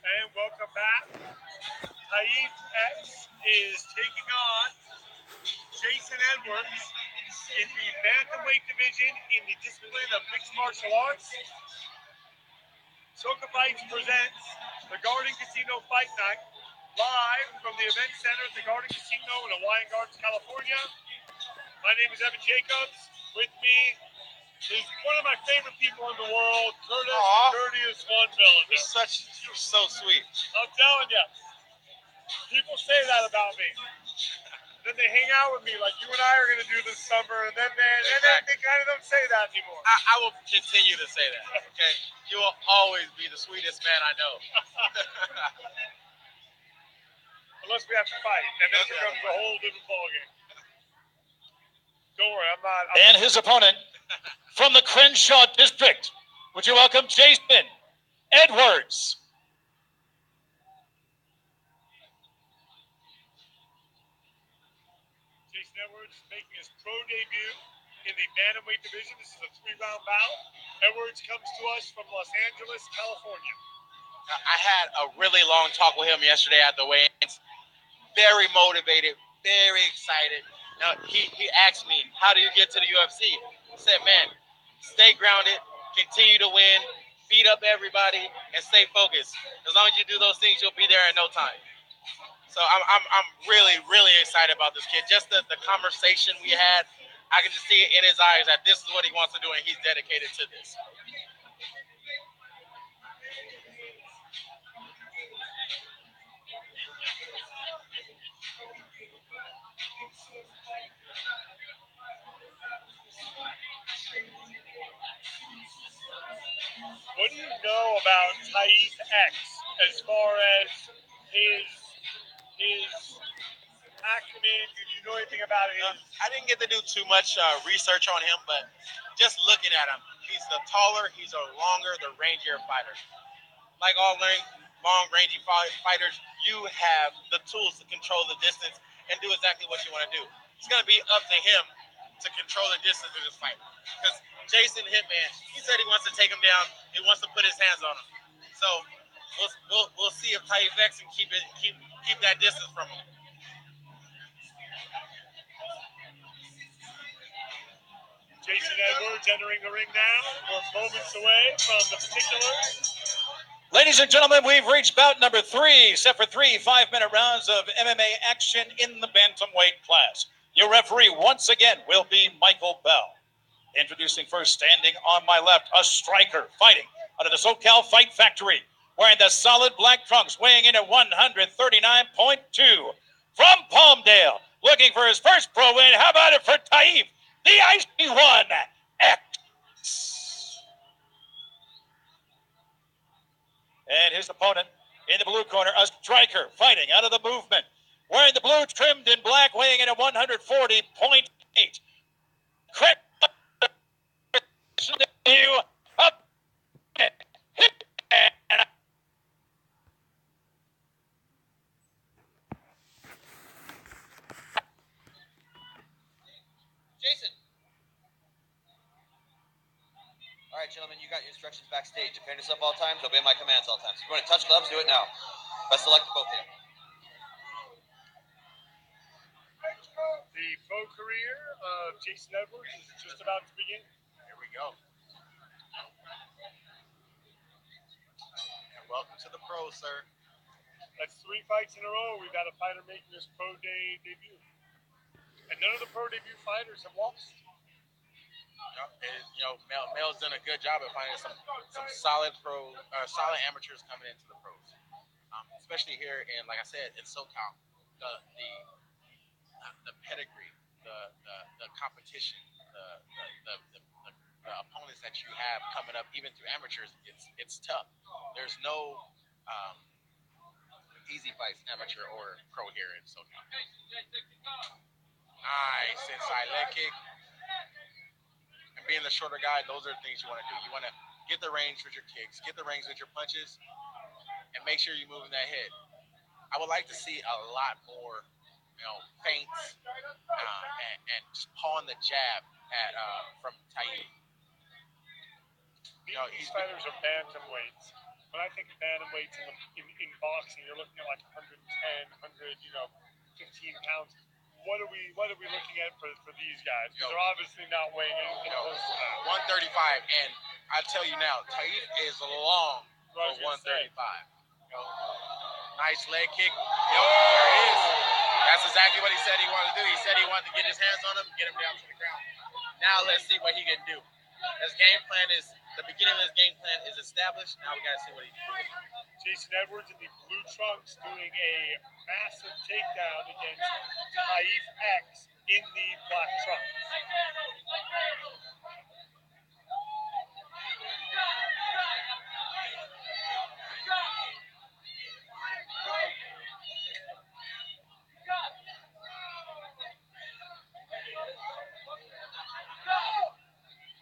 And welcome back. Taib X is taking on Jason Edwards in the bantamweight division in the discipline of mixed martial arts. Soka Fights presents the Garden Casino Fight Night live from the event center at the Garden Casino in Hawaiian Gardens, California. My name is Evan Jacobs. With me is one of my favorite people in the world, Curtis, the dirtiest one villain. You're so sweet. I'm telling you, people say that about me. Then they hang out with me like you and I are going to do this summer, and then they kind of don't say that anymore. I will continue to say that, okay? You will always be the sweetest man I know. Unless we have to fight, and then it becomes a whole different ballgame. Don't worry, I'm not. And his opponent from the Crenshaw District, would you welcome Jason Edwards? Jason Edwards making his pro debut in the bantamweight division. This is a 3-round bout. Edwards comes to us from Los Angeles, California. I had a really long talk with him yesterday at the weigh-ins. Very motivated, very excited. Now, he asked me, how do you get to the UFC? I said, man, stay grounded, continue to win, beat up everybody, and stay focused. As long as you do those things, you'll be there in no time. So I'm really, really excited about this kid. Just the conversation we had, I can just see it in his eyes that this is what he wants to do, and he's dedicated to this. What do you know about Taib X as far as his acumen? Do you know anything about him? I didn't get to do too much research on him, but just looking at him, he's the taller, he's a longer, the rangier fighter. Like all long, rangy fighters, you have the tools to control the distance and do exactly what you want to do. It's going to be up to him to control the distance of this fight. Because Jason Hitman, he said he wants to take him down. He wants to put his hands on him. So we'll see if Taib X can keep that distance from him. Jason Edwards entering the ring now. We're moments away from the particulars. Ladies and gentlemen, we've reached bout number 3, set for 3 5-minute rounds of MMA action in the bantamweight class. Your referee, once again, will be Michael Bell. Introducing first, standing on my left, a striker fighting out of the SoCal Fight Factory, wearing the solid black trunks, weighing in at 139.2. From Palmdale, looking for his first pro win. How about it for Taib, the Icy One X? And his opponent in the blue corner, a striker fighting out of the movement, wearing the blue trimmed in black, weighing in at 140.8. Jason. All right, gentlemen, you got your instructions backstage. Defend yourself all times, obey my commands all times. If you want to touch gloves, do it now. Best of luck to both of you. The pro career of Jason Edwards is just about to begin. Here we go. And welcome to the pros, sir. That's 3 fights in a row. We've got a fighter making his pro day debut. And none of the pro debut fighters have lost. Mel's done a good job at finding some solid solid amateurs coming into the pros, especially here in, like I said, in SoCal. The pedigree, the competition, the opponents that you have coming up, even through amateurs, it's tough. There's no easy fights, amateur or pro here in SoCal. Nice inside leg kick. And being the shorter guy, those are the things you want to do. You want to get the range with your kicks, get the range with your punches, and make sure you're moving that head. I would like to see a lot more, feints and just pawing the jab at from Taib. These fighters are bantamweights, when I think of bantamweights in boxing, you're looking at like 110, 100, 15 pounds. What are we looking at for these guys? Because they're obviously not weighing anything close to that. 135, and I tell you now, Taif is long for 135. Nice leg kick. There it is. That's exactly what he said he wanted to do. He said he wanted to get his hands on him, get him down to the ground. Now let's see what he can do. His game plan is, the beginning of his game plan is established. Now we got to see what he can do. Jason Edwards in the blue trunks doing a massive takedown against Taif X in the black trunks.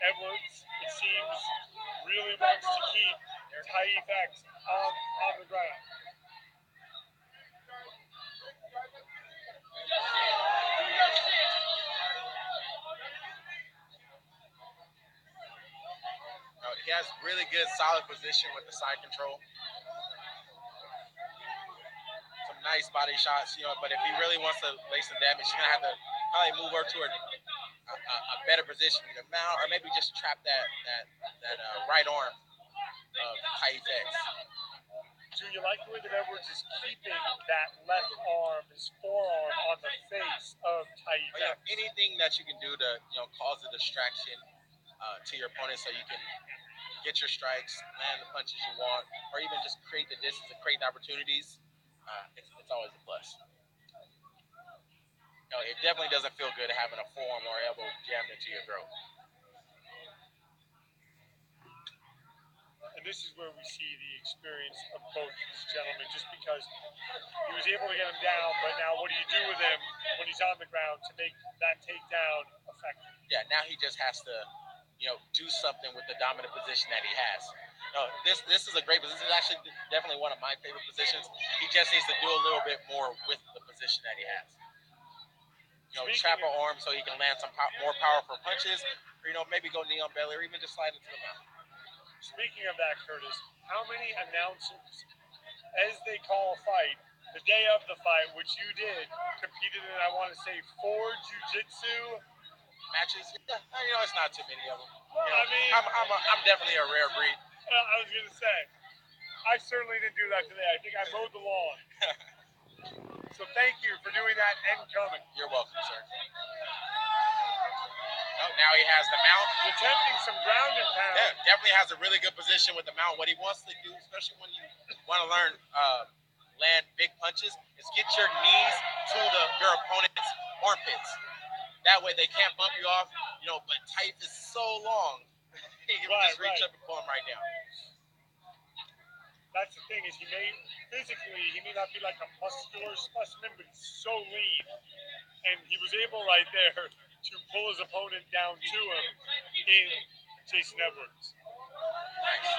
Edwards, it seems, really wants to keep Taif X on the ground. He has really good, solid position with the side control. Some nice body shots, but if he really wants to lay some damage, he's going to have to probably move over to a better position, either mount or maybe just trap that right arm of Taif X. Do you like the way that Edwards is keeping that left arm, his forearm, on the face of Taif X? Anything that you can do to cause a distraction to your opponent, so you can get your strikes, land the punches you want, or even just create the distance and create the opportunities. It's always a plus. It definitely doesn't feel good having a forearm or elbow jammed into your throat. And this is where we see the experience of both these gentlemen, just because he was able to get him down, but now what do you do with him when he's on the ground to make that takedown effective? Yeah, now he just has to, do something with the dominant position that he has. This is a great position. This is actually definitely one of my favorite positions. He just needs to do a little bit more with the position that he has. Trap an arm so he can land some more powerful punches, or maybe go knee on belly, or even just slide into the mount. Speaking of that, Curtis, how many announcers, as they call a fight, the day of the fight, which you did, competed in, I want to say, 4 jiu-jitsu matches? Yeah, it's not too many of them. Well, I'm definitely a rare breed. I was going to say, I certainly didn't do that today. I think I mowed the lawn. So thank you for doing that and coming. You're welcome, sir. Now he has the mount. Attempting some ground and pound. Yeah, definitely has a really good position with the mount. What he wants to do, especially when you want to learn land big punches, is get your knees to your opponent's armpits. That way they can't bump you off, but Taif is so long, he can just reach up and pull him right down. That's the thing, is he may not be like a muscular specimen, but he's so lean. And he was able right there to pull his opponent down to him in Jason Edwards. Nice.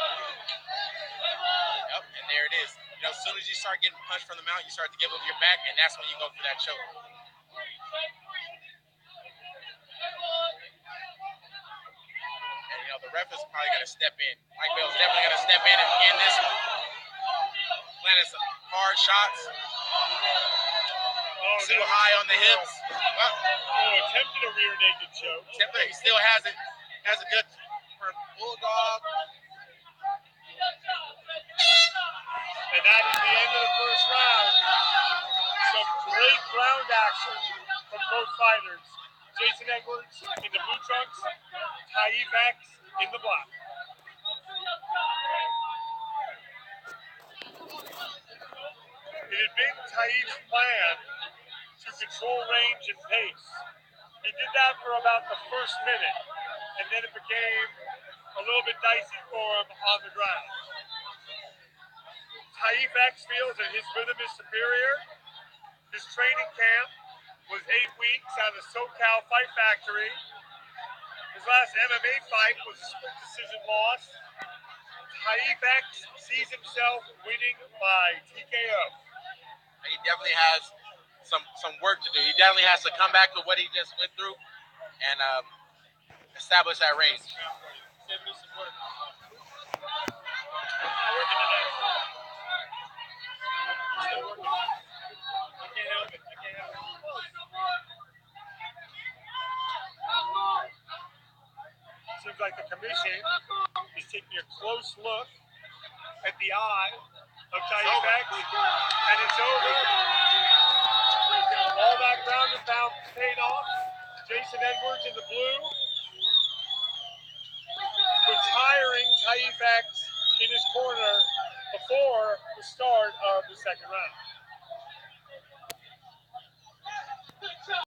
Yep, and there it is. As soon as you start getting punched from the mount, you start to give up your back, and that's when you go for that choke. And the ref is probably going to step in. Mike Bell's definitely going to step in and end this one. Landing some hard shots. Too high on the hips. Attempted a rear naked choke. He still has it. Has a good bulldog. And that is the end of the first round. Some great ground action from both fighters. Jason Edwards in the blue trunks, Taif X in the black. It had been Taif's plan to control range and pace. He did that for about the first minute, and then it became a little bit dicey for him on the ground. Taif X feels that his rhythm is superior. His training camp was 8 weeks out of SoCal Fight Factory. His last MMA fight was a split decision loss. Taif X sees himself winning by TKO. He definitely has some work to do. He definitely has to come back to what he just went through and establish that range. working tonight. Still working. I can't help it. I can't help it. Seems like the commission is taking a close look at the eye of Taifex, and it's over. All that ground and pound paid off. Jason Edwards in the blue, retiring Taifex in his corner before the start of the second round.